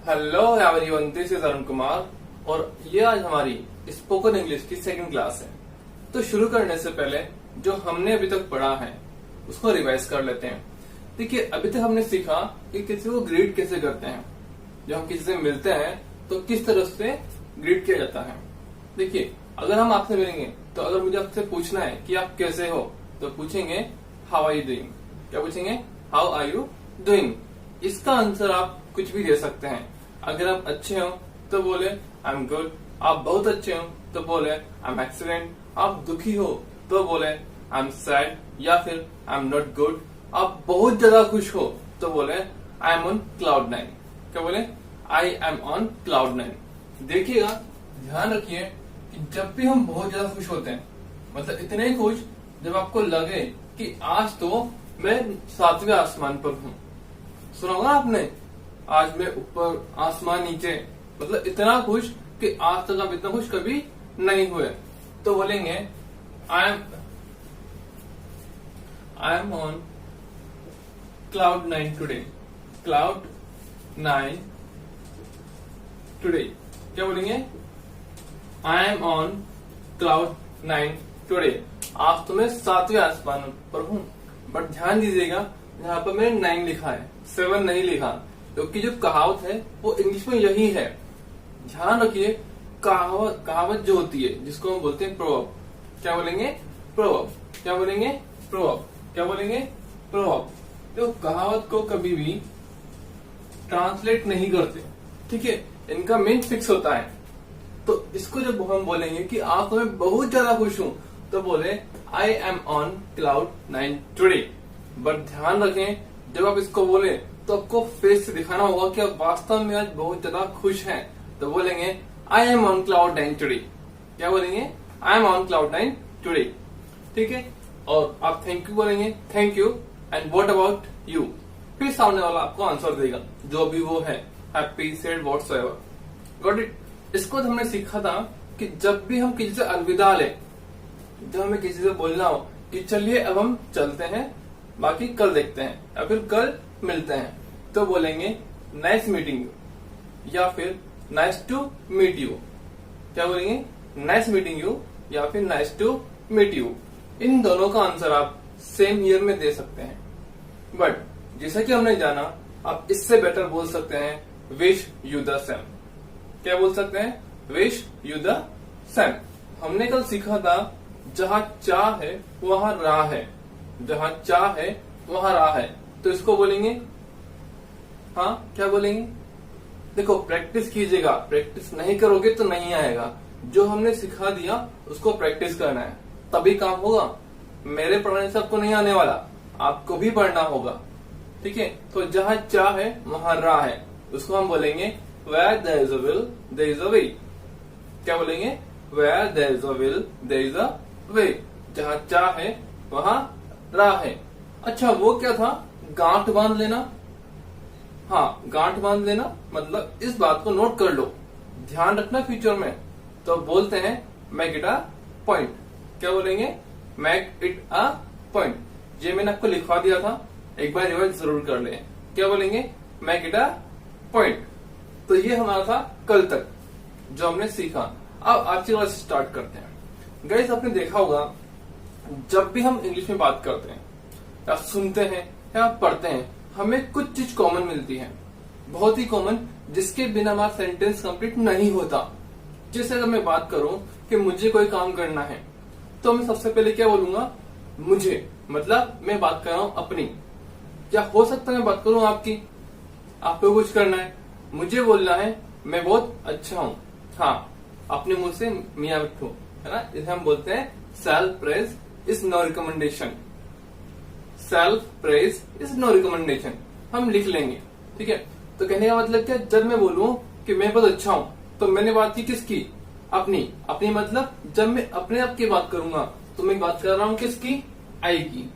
Hello everyone, this is Arun Kumar और ये आज हमारी स्पोकन इंग्लिश की सेकंड क्लास है। तो शुरू करने से पहले जो हमने अभी तक पढ़ा है उसको रिवाइज कर लेते हैं। देखिए, अभी तक हमने सीखा कि किसी को ग्रीट कैसे करते हैं। जब हम किसी से मिलते हैं तो किस तरह से ग्रीट किया जाता है। देखिए, अगर हम आपसे मिलेंगे तो अगर मुझे आपसे पूछना है कि आप कैसे हो तो पूछेंगे हाउ आर यू डूइंग। क्या पूछेंगे? How are you doing. इसका आंसर आप कुछ भी दे सकते हैं। अगर आप अच्छे हो तो बोले आई एम गुड। आप बहुत अच्छे हो तो बोले आई एम एक्सीलेंट। आप दुखी हो तो बोले आई एम सैड या फिर आई एम नॉट गुड। आप बहुत ज्यादा खुश हो तो बोले आई एम ऑन क्लाउड 9। क्या बोले? I am on cloud 9। देखिएगा, ध्यान रखिए कि जब भी हम बहुत ज्यादा खुश होते हैं, मतलब इतने ही खुश जब आपको लगे कि आज तो मैं 7वें आसमान पर हूँ। सुना होगा आपने, आज मैं ऊपर आसमान नीचे, मतलब इतना खुश कि आज तक आप इतना खुश कभी नहीं हुए तो बोलेंगे I am on cloud 9 today. Cloud 9 today. क्या बोलेंगे? I am on cloud 9 today. आज तो मैं 7वें आसमान पर हूँ। बट ध्यान दीजिएगा, यहाँ पर मैंने 9 लिखा है, 7 नहीं लिखा, क्योंकि जो कहावत है वो इंग्लिश में यही है। ध्यान रखिए, कहावत जो होती है जिसको हम बोलते हैं प्रोवर्ब। क्या बोलेंगे? प्रोवर्ब। क्या बोलेंगे? प्रोवर्ब। क्या बोलेंगे? प्रोवर्ब। तो कहावत को कभी भी ट्रांसलेट नहीं करते, ठीक है। इनका मीन फिक्स होता है। तो इसको जब हम बोलेंगे कि आज तो मैं बहुत ज्यादा खुश हूं तो बोले I am on cloud 9 today. But ध्यान रखें, जब आप इसको बोले तो आपको फेस से दिखाना होगा कि आप वास्तव में आज बहुत ज्यादा खुश हैं। तो बोलेंगे I am on cloud 9 today. क्या बोलेंगे? I am on cloud 9 today, ठीक है। और आप थैंक यू बोलेंगे, thank you and what about you. फिर सामने वाला आपको आंसर देगा जो भी वो है, happy, sad, whatsoever. Got it. इसको तो हमने सीखा था कि जब भी हम किसी से अलविदा लें, जब हमें किसी से बोलना हो कि चलिए अब हम चलते हैं, बाकी कल देखते हैं या फिर कल मिलते हैं, तो बोलेंगे नाइस मीटिंग यू या फिर नाइस टू मीट यू। क्या बोलेंगे? नाइस मीटिंग यू या फिर नाइस टू मीट यू। इन दोनों का आंसर आप सेम ईयर में दे सकते हैं। बट जैसा कि हमने जाना, आप इससे बेटर बोल सकते हैं विश यू द सेम। क्या बोल सकते हैं? Wish you the same. हमने कल सीखा था जहां चाह है वहां राह है। जहां चाह है वहां राह है, तो इसको बोलेंगे, हाँ क्या बोलेंगे? देखो, प्रैक्टिस कीजिएगा, प्रैक्टिस नहीं करोगे तो नहीं आएगा। जो हमने सिखा दिया उसको प्रैक्टिस करना है, तभी काम होगा। मेरे पढ़ने से आपको नहीं आने वाला, आपको भी पढ़ना होगा, ठीक है। तो जहां चाह है वहां राह है, उसको हम बोलेंगे where there is a will there is a way। क्या बोलेंगे? where there is a will there is a way। जहां चाह है वहां राह है। अच्छा, वो क्या था? गांठ बांध लेना। हाँ, गांठ बांध लेना मतलब इस बात को नोट कर लो, ध्यान रखना फ्यूचर में। तो बोलते हैं मेक इट अ पॉइंट। क्या बोलेंगे? Make it a point. ये मैंने आपको लिखवा दिया था, एक बार रिवाइज जरूर कर लें। क्या बोलेंगे? Make it a point. तो ये हमारा था कल तक जो हमने सीखा। अब आज की क्लास स्टार्ट करते हैं। गाइस, आपने देखा होगा जब भी हम इंग्लिश में बात करते हैं या सुनते हैं या पढ़ते हैं, हमें कुछ चीज कॉमन मिलती है, बहुत ही कॉमन, जिसके बिना हमारा सेंटेंस कंप्लीट नहीं होता। जैसे अगर मैं बात करूं कि मुझे कोई काम करना है तो मैं सबसे पहले क्या बोलूंगा? मुझे, मतलब मैं बात कर रहा हूं अपनी। क्या हो सकता है मैं बात करूं आपकी? आपको कुछ करना है, मुझे बोलना है मैं बहुत अच्छा हूं। हाँ, अपने मुंह से मियां मिट्ठू, है ना। इसे हम बोलते हैं self praise is no recommendation. Self praise is no recommendation हम लिख लेंगे, ठीक है। तो कहने का मतलब क्या? जब मैं बोलूं कि मैं बहुत अच्छा हूं तो मैंने बात की किसकी? अपनी। अपनी मतलब जब मैं अपने आप की बात करूंगा तो मैं बात कर रहा हूं किसकी? आई की।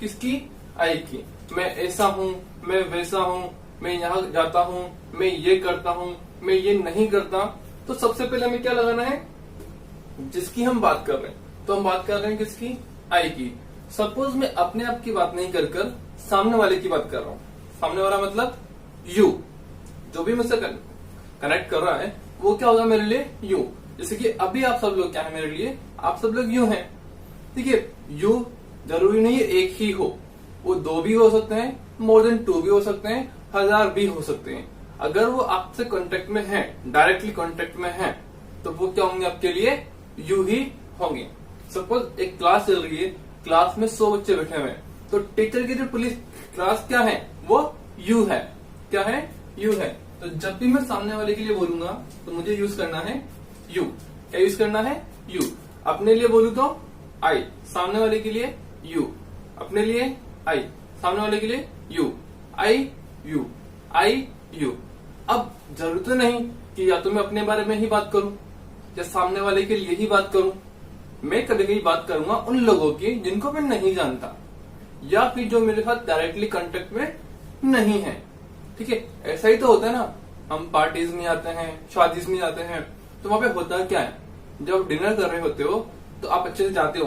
किसकी? आई की। मैं ऐसा हूं, मैं वैसा हूं, मैं यहाँ जाता हूँ, मैं ये करता हूँ, मैं ये नहीं करता। तो सबसे पहले हमें क्या लगाना है? जिसकी हम बात कर रहे हैं। तो हम बात कर रहे हैं किसकी? आई की। सपोज मैं अपने आप की बात नहीं कर सामने वाले की बात कर रहा हूँ। सामने वाला मतलब यू, जो भी मुझसे कनेक्ट कर रहा है वो क्या होगा मेरे लिए, यू। जैसे कि अभी आप सब लोग क्या है मेरे लिए, आप सब लोग यू हैं, ठीक है। यू जरूरी नहीं है एक ही हो, वो दो भी हो सकते हैं, मोर देन टू भी हो सकते हैं, 1000 भी हो सकते हैं। अगर वो आपसे कांटेक्ट में है, डायरेक्टली कांटेक्ट में है, तो वो क्या होंगे आपके लिए, यू ही होंगे। सपोज एक क्लास चल रही है, क्लास में 100 बच्चे बैठे हुए हैं, तो टीचर की जो पुलिस क्लास क्या है, वो यू है। क्या है, यू है। तो जब भी मैं सामने वाले के लिए बोलूंगा तो मुझे यूज करना है यू। क्या यूज करना है, यू। अपने लिए बोलू तो आई, सामने वाले के लिए यू। अपने लिए आई, सामने वाले के लिए you. I you, I you. अब जरूरत नहीं कि या तो मैं अपने बारे में ही बात करूं या सामने वाले के लिए ही बात करूं। मैं कभी कभी बात करूंगा उन लोगों की जिनको मैं नहीं जानता, या फिर जो मेरे साथ डायरेक्टली कांटेक्ट में नहीं है, ठीक है। ऐसा ही तो होता है ना, हम पार्टीज में आते हैं, शादीज में जाते हैं, तो वहां पे होता क्या है, जब डिनर कर रहे होते हो तो आप अच्छे से जाते हो,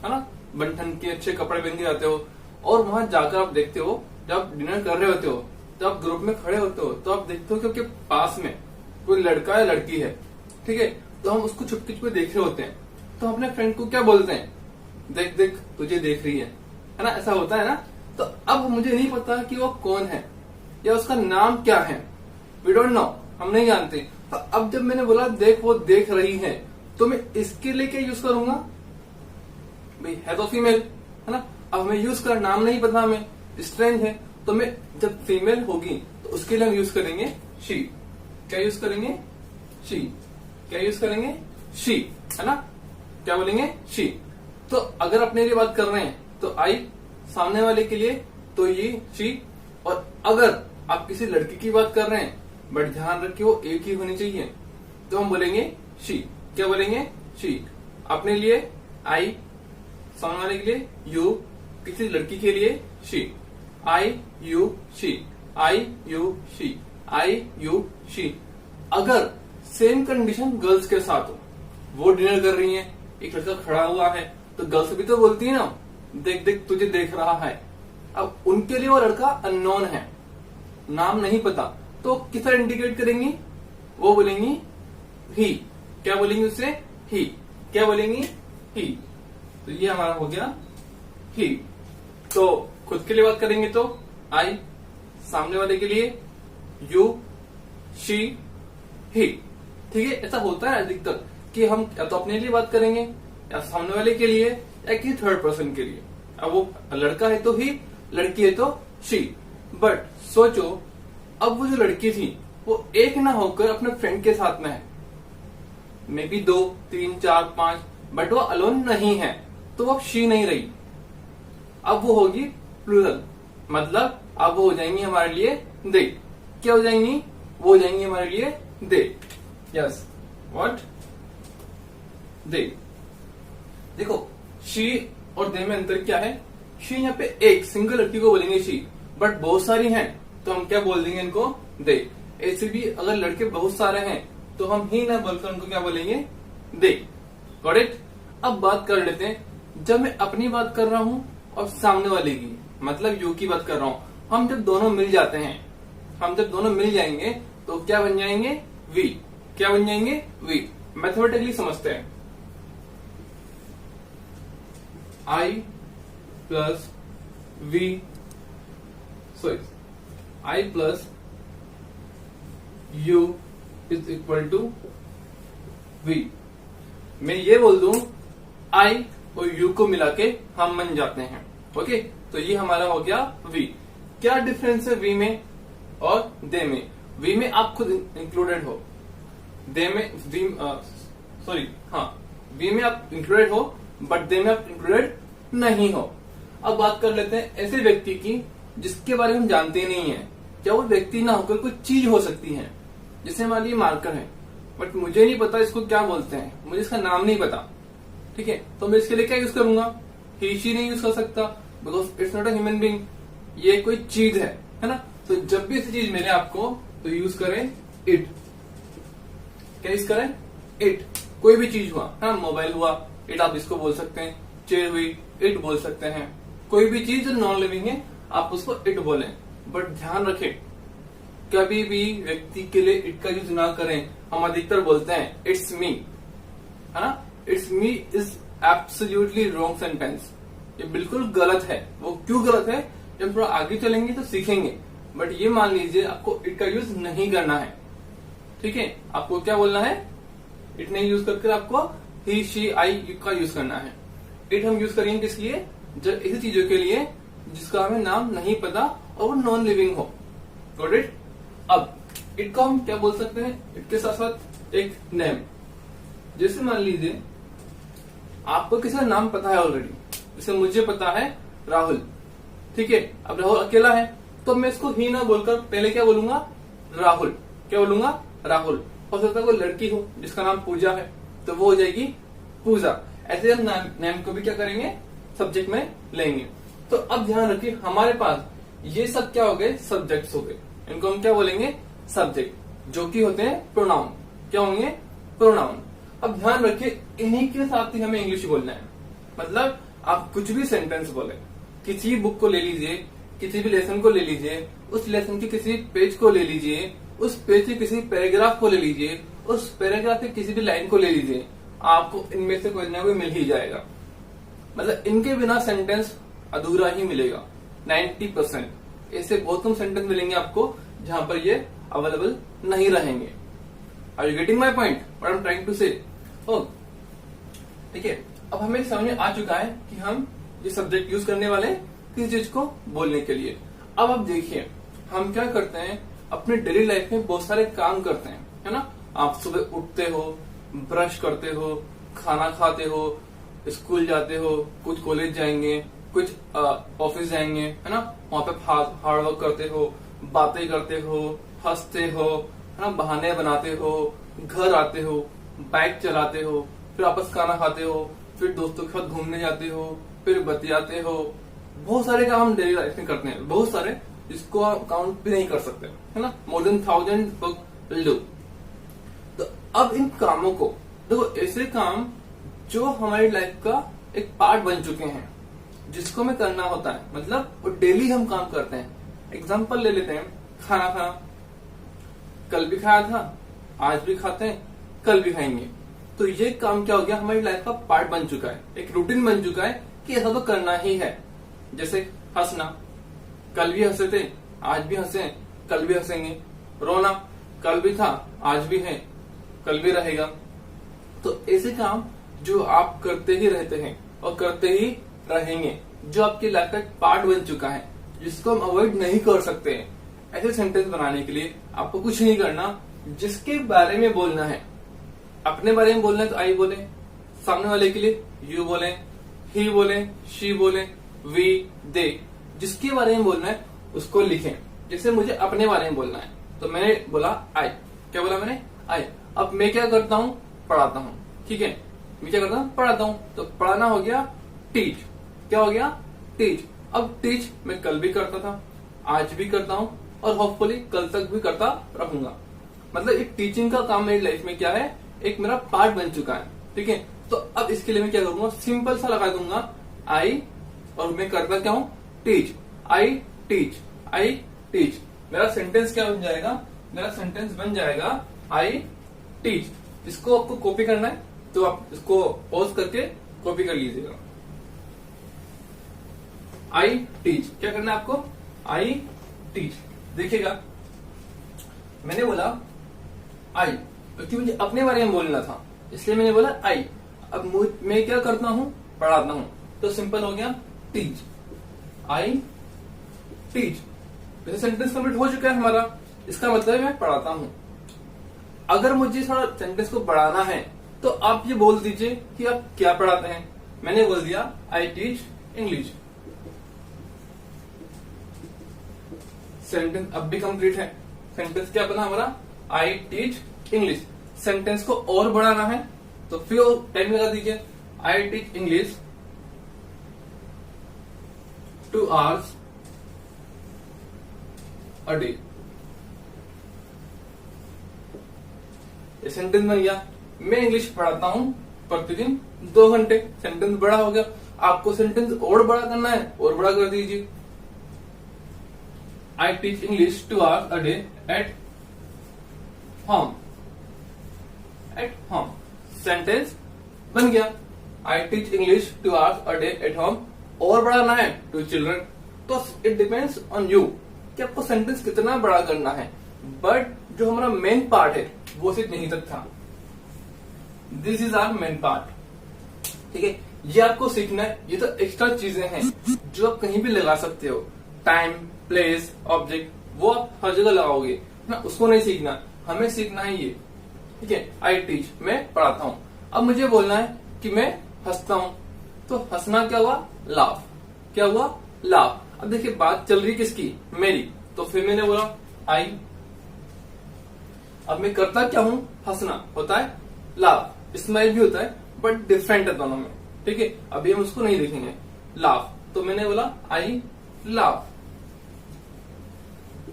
है ना, बन ठन के अच्छे कपड़े पहन के जाते हो, और वहां जाकर आप देखते हो जब आप डिनर कर रहे होते हो, जब आप ग्रुप में खड़े होते हो तो आप देखते हो क्योंकि पास में कोई लड़का या लड़की है, ठीक है, तो हम उसको छुपके छुपके देख रहे होते हैं, तो अपने फ्रेंड को क्या बोलते हैं, देख देख तुझे देख रही है ना, ऐसा होता है ना। तो अब मुझे नहीं पता कि वो कौन है या उसका नाम क्या है, वी डोंट नो, हम नहीं जानते। तो अब जब मैंने बोला देख वो देख रही है, तो मैं इसके लिए क्या यूज करूंगा, भाई है तो फीमेल, है ना। अब हमें यूज कर नाम नहीं पता, हमें स्ट्रेंज है, तो मैं जब फीमेल होगी तो उसके लिए हम यूज करेंगे शी। क्या यूज करेंगे, शी। क्या यूज करेंगे, शी, है ना। क्या बोलेंगे, शी। तो अगर अपने लिए बात कर रहे हैं तो आई, सामने वाले के लिए तो ये शी, और अगर आप किसी लड़की की बात कर रहे हैं बट ध्यान रखिए वो एक ही होनी चाहिए, तो हम बोलेंगे शी। क्या बोलेंगे, शी। अपने लिए आई, सामने वाले के लिए यू, किसी लड़की के लिए she. I you she, I you she, I you she. अगर सेम कंडीशन गर्ल्स के साथ हो, वो डिनर कर रही हैं, एक लड़का खड़ा हुआ है, तो गर्ल्स भी तो बोलती है ना, देख देख तुझे देख रहा है। अब उनके लिए वो लड़का अननोन है, नाम नहीं पता, तो किस तरह इंडिकेट करेंगी, वो बोलेंगी ही। क्या बोलेंगी उससे, ही। क्या बोलेंगी, ही। तो ये हमारा हो गया ही। तो खुद के लिए बात करेंगे तो आई, सामने वाले के लिए यू, शी, ही, ठीक है। ऐसा होता है अधिकतर कि हम या तो अपने लिए बात करेंगे या सामने वाले के लिए या किसी थर्ड पर्सन के लिए। अब वो लड़का है तो ही, लड़की है तो शी। बट सोचो अब वो जो लड़की थी वो एक ना होकर अपने फ्रेंड के साथ में है, मे बी 2, 3, 4, 5, बट वो अलोन नहीं है, तो वो शी नहीं रही, अब वो होगी प्लूरल, मतलब अब वो हो जाएंगी हमारे लिए दे। क्या हो जाएंगी, वो हो जाएंगी हमारे लिए दे। यस, व्हाट, दे। देखो शी और दे में अंतर क्या है, शी यहाँ पे एक सिंगल लड़की को बोलेंगे शी, बट बहुत सारी हैं तो हम क्या बोल देंगे इनको, दे। ऐसे भी अगर लड़के बहुत सारे हैं तो हम ही ना बोलकर उनको क्या बोलेंगे, दे। Got it. अब बात कर लेते हैं, जब मैं अपनी बात कर रहा हूँ और सामने वाले की, मतलब यू की बात कर रहा हूँ, हम जब दोनों मिल जाते हैं, हम जब दोनों मिल जाएंगे तो क्या बन जाएंगे, वी। क्या बन जाएंगे, वी। मैथमेटिकली समझते हैं, i plus v, sorry, i plus u is equal to v. मैं ये बोल दूं आई और यू को मिला के हम बन जाते हैं, ओके। तो ये हमारा हो गया वी। क्या डिफरेंस है वी में और दे में, वी में आप खुद इंक्लूडेड हो, दे में वी में आप इंक्लूडेड हो बट दे में आप इंक्लूडेड नहीं हो। अब बात कर लेते हैं ऐसे व्यक्ति की जिसके बारे में हम जानते ही नहीं है, क्या वो व्यक्ति ना होकर कोई चीज हो सकती है, जैसे हमारे लिए मार्कर है, बट मुझे नहीं पता इसको क्या बोलते हैं, मुझे इसका नाम नहीं पता, ठीक है। तो मैं इसके लिए क्या यूज करूंगा, ही शी नहीं यूज कर सकता, because it's not a human being, ये कोई चीज है ना। तो जब भी ऐसी चीज मिले आपको तो यूज करें इट। क्या यूज करें, इट। कोई भी चीज हुआ, है ना, मोबाइल हुआ, इट आप इसको बोल सकते हैं, चेयर हुई, इट बोल सकते हैं। कोई भी चीज जो नॉन लिविंग है आप उसको इट बोलें, बट ध्यान रखें कभी भी व्यक्ति के लिए इट का यूज ना करें। हम अधिकतर बोलते हैं इट्स मी, है ना। It's me is absolutely wrong sentence, ये बिल्कुल गलत है। वो क्यों गलत है, जब थोड़ा आगे चलेंगे तो सीखेंगे। बट ये मान लीजिए आपको इट का यूज नहीं करना है, ठीक है। आपको क्या बोलना है, इट नहीं यूज करके आपको ही शी आई का यूज करना है। इट हम यूज करेंगे किस लिए, जब ऐसी चीजों के लिए जिसका हमें नाम नहीं पता और वो नॉन लिविंग हो। Got it. अब इट को हम क्या बोल सकते हैं, इट के साथ साथ एक नेम। जैसे मान लीजिए आपको किसी का नाम पता है ऑलरेडी, जैसे मुझे पता है राहुल, ठीक है। अब राहुल अकेला है तो मैं इसको ही ना बोलकर पहले क्या बोलूंगा, राहुल। क्या बोलूंगा, राहुल। हो सकता है कोई लड़की हो जिसका नाम पूजा है तो वो हो जाएगी पूजा। ऐसे हम नेम को भी क्या करेंगे, सब्जेक्ट में लेंगे। तो अब ध्यान रखिए हमारे पास ये सब क्या हो गए, सब्जेक्ट्स हो गए। इनको हम क्या बोलेंगे, सब्जेक्ट, जो कि होते हैं प्रोनाउन। क्या होंगे, प्रोनाउन। अब ध्यान रखिए इन्हीं के साथ ही हमें इंग्लिश बोलना है। मतलब आप कुछ भी सेंटेंस बोले, किसी बुक को ले लीजिए, किसी भी लेसन को ले लीजिए, उस लेसन के किसी पेज को ले लीजिए, उस पेज के किसी पैराग्राफ को ले लीजिए, उस पैराग्राफ के किसी भी लाइन को ले लीजिए, आपको इनमें से कोई ना कोई मिल ही जाएगा। मतलब इनके बिना सेंटेंस अधूरा ही मिलेगा। 90% ऐसे बहुत कम सेंटेंस मिलेंगे आपको जहां पर ये अवेलेबल नहीं रहेंगे। Are you getting my point, what I am trying to say. ठीक है। अब हमें समझ में आ चुका है कि हम ये सब्जेक्ट यूज करने वाले हैं किसी चीज को बोलने के लिए। अब आप देखिए हम क्या करते हैं, अपने डेली लाइफ में बहुत सारे काम करते हैं, है ना। आप सुबह उठते हो, ब्रश करते हो, खाना खाते हो, स्कूल जाते हो, कुछ कॉलेज जाएंगे, कुछ ऑफिस जाएंगे, है ना। वहां पे हार्ड वर्क करते हो, बातें करते हो, हंसते हो, है ना, बहाने बनाते हो, घर आते हो, बाइक चलाते हो, फिर वापस खाना खाते हो, फिर दोस्तों के साथ घूमने जाते हो, फिर बतियाते हो। बहुत सारे काम हम डेली लाइफ में करते हैं, बहुत सारे, जिसको आप काउंट भी नहीं कर सकते, है ना। More than 1000 will do. तो अब इन कामों को देखो, ऐसे काम जो हमारी लाइफ का एक पार्ट बन चुके हैं, जिसको हमें करना होता है, मतलब वो डेली हम काम करते हैं। एग्जाम्पल ले लेते हैं, खाना खाना, कल भी खाया था, आज भी खाते हैं, कल भी खाएंगे। तो ये काम क्या हो गया, हमारी लाइफ का पार्ट बन चुका है, एक रूटीन बन चुका है कि ऐसा तो करना ही है। जैसे हंसना, कल भी हंसे थे, आज भी हंसे, कल भी हंसेंगे। रोना, कल भी था, आज भी है, कल भी रहेगा। तो ऐसे काम जो आप करते ही रहते हैं और करते ही रहेंगे, जो आपकी लाइफ का एक पार्ट बन चुका है, जिसको हम अवॉइड नहीं कर सकते हैं। ऐसे सेंटेंस बनाने के लिए आपको कुछ नहीं करना, जिसके बारे में बोलना है, अपने बारे में बोलना है तो आई बोले, सामने वाले के लिए यू बोले, ही बोले, शी बोले, वी, दे। जिसके बारे में बोलना है उसको लिखें। जैसे मुझे अपने बारे में बोलना है तो मैंने बोला आई। क्या बोला मैंने, आई। अब मैं क्या करता हूँ, पढ़ाता हूँ, ठीक है। मैं क्या करता हूँ, पढ़ाता हूँ। तो पढ़ाना हो गया टीच। क्या हो गया, टीच। अब टीच मैं कल भी करता था, आज भी करता हूँ और होपफुली कल तक भी करता रहूंगा। मतलब एक टीचिंग का काम मेरी लाइफ में क्या है, एक मेरा पार्ट बन चुका है, ठीक है। तो अब इसके लिए मैं क्या करूंगा, सिंपल सा लगा दूंगा आई, और मैं करता क्या हूँ, teach. I teach, I teach. मेरा सेंटेंस क्या बन जाएगा, मेरा सेंटेंस बन जाएगा आई टीच। इसको आपको कॉपी करना है तो आप इसको पॉज करके कॉपी कर लीजिएगा। आई टीच, क्या करना है आपको, आई टीच। देखिएगा मैंने बोला आई, क्योंकि मुझे अपने बारे में बोलना था इसलिए मैंने बोला आई। अब मैं क्या करता हूँ, पढ़ाता हूँ, तो सिंपल हो गया टीच, आई टीच। वैसे सेंटेंस कंप्लीट हो चुका है हमारा, इसका मतलब मैं पढ़ाता हूँ। अगर मुझे थोड़ा सेंटेंस को बढ़ाना है तो आप ये बोल दीजिए कि आप क्या पढ़ाते हैं। मैंने बोल दिया आई टीच इंग्लिश। सेंटेंस अब भी कंप्लीट है। सेंटेंस क्या बना हमारा, आई टीच इंग्लिश। सेंटेंस को और बढ़ाना है तो फिर टाइम लगा दीजिए, I teach English 2 hours a day। ये सेंटेंस बन गया, मैं इंग्लिश पढ़ाता हूं प्रतिदिन 2 घंटे। सेंटेंस बड़ा हो गया। आपको सेंटेंस और बड़ा करना है और बड़ा कर दीजिए। I teach English 2 hours a day at home. At home. Sentence बन गया. I teach English 2 hours a day at home. और बढ़ाना है टू चिल्ड्रन. तो इट डिपेंड्स ऑन यू कि आपको सेंटेंस कितना बड़ा करना है. बट जो हमारा मेन पार्ट है वो सिर्फ यहीं तक था. This is our main part. ठीक है, ये आपको सीखना है. ये तो एक्स्ट्रा चीजें हैं जो आप कहीं भी लगा सकते हो. टाइम, प्लेस, ऑब्जेक्ट, वो आप हर जगह लगाओगे ना. उसको नहीं सीखना, हमें सीखना है ये. ठीक है, आई टीच, मैं पढ़ाता हूं. अब मुझे बोलना है कि मैं हंसता हूं. तो हंसना क्या हुआ? लाफ. क्या हुआ? लाफ. अब देखिए बात चल रही किसकी? मेरी. तो फिर मैंने बोला आई. अब मैं करता क्या हूं? हंसना होता है, लाफ. स्माइल भी होता है, बट डिफरेंट है दोनों में. ठीक है, अभी हम उसको नहीं देखेंगे. लाफ. तो मैंने बोला आई लाफ.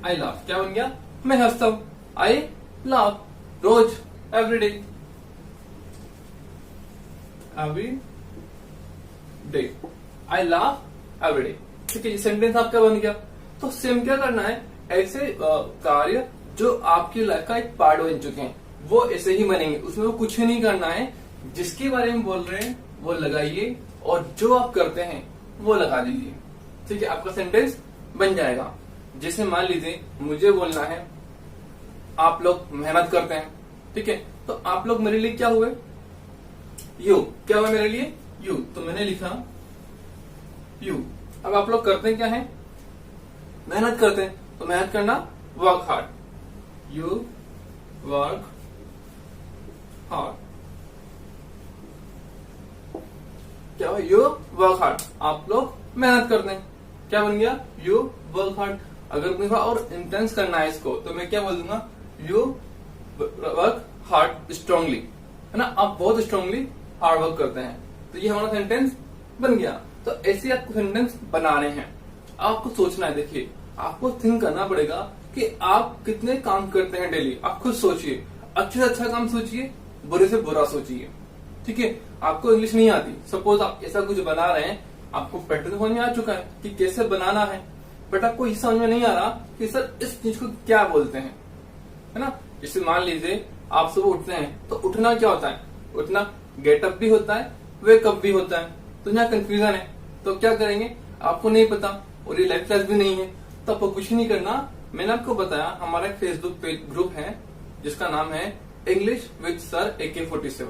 आई लाफ क्या बन गया? मैं हंसता हूं. I laugh. रोज, every day. I laugh every day. ठीक है, ये सेंटेंस आपका बन गया. तो सेम क्या करना है? ऐसे कार्य जो आपकी लाइफ का एक पार्ट बन चुके हैं वो ऐसे ही बनेंगे. उसमें वो कुछ नहीं करना है. जिसके बारे में बोल रहे हैं वो लगाइए और जो आप करते हैं वो लगा दीजिए. ठीक है, आपका सेंटेंस बन जाएगा. जैसे मान लीजिए मुझे बोलना है आप लोग मेहनत करते हैं. ठीक है, तो आप लोग मेरे लिए क्या हुए? यू. क्या हुआ मेरे लिए? यू. तो मैंने लिखा यू. अब आप लोग करते हैं क्या है? मेहनत करते हैं. तो मेहनत करना, work hard. You work hard. क्या हुआ? You work hard. आप लोग मेहनत करते हैं. क्या बन गया? You work hard. अगर मुझे और इंटेंस करना है इसको तो मैं क्या बोल दूंगा? You work hard strongly. है ना, आप बहुत स्ट्रांगली हार्ड वर्क करते हैं. तो ये हमारा सेंटेंस बन गया. तो ऐसे आपको सेंटेंस बनाने हैं. आपको सोचना है. देखिए, आपको थिंक करना पड़ेगा कि आप कितने काम करते हैं डेली. आप खुद सोचिए. अच्छे से अच्छा काम सोचिए, बुरे से बुरा सोचिए. ठीक है, आपको इंग्लिश नहीं आती. सपोज आप ऐसा कुछ बना रहे हैं, आपको पैटर्न समझ में आ चुका है कि कैसे बनाना है, बट आपको ये समझ में नहीं आ रहा कि सर इस चीज को क्या बोलते हैं. है ना, जैसे मान लीजिए आप सुबह उठते हैं तो उठना क्या होता है? उठना गेटअप भी होता है, वेकअप भी होता है. तो यहाँ कंफ्यूजन है. तो क्या करेंगे? आपको नहीं पता और ये लाइफ क्लास भी नहीं है तो आपको कुछ नहीं करना. मैंने आपको बताया हमारा एक फेसबुक पेज ग्रुप है जिसका नाम है English with sir AK47.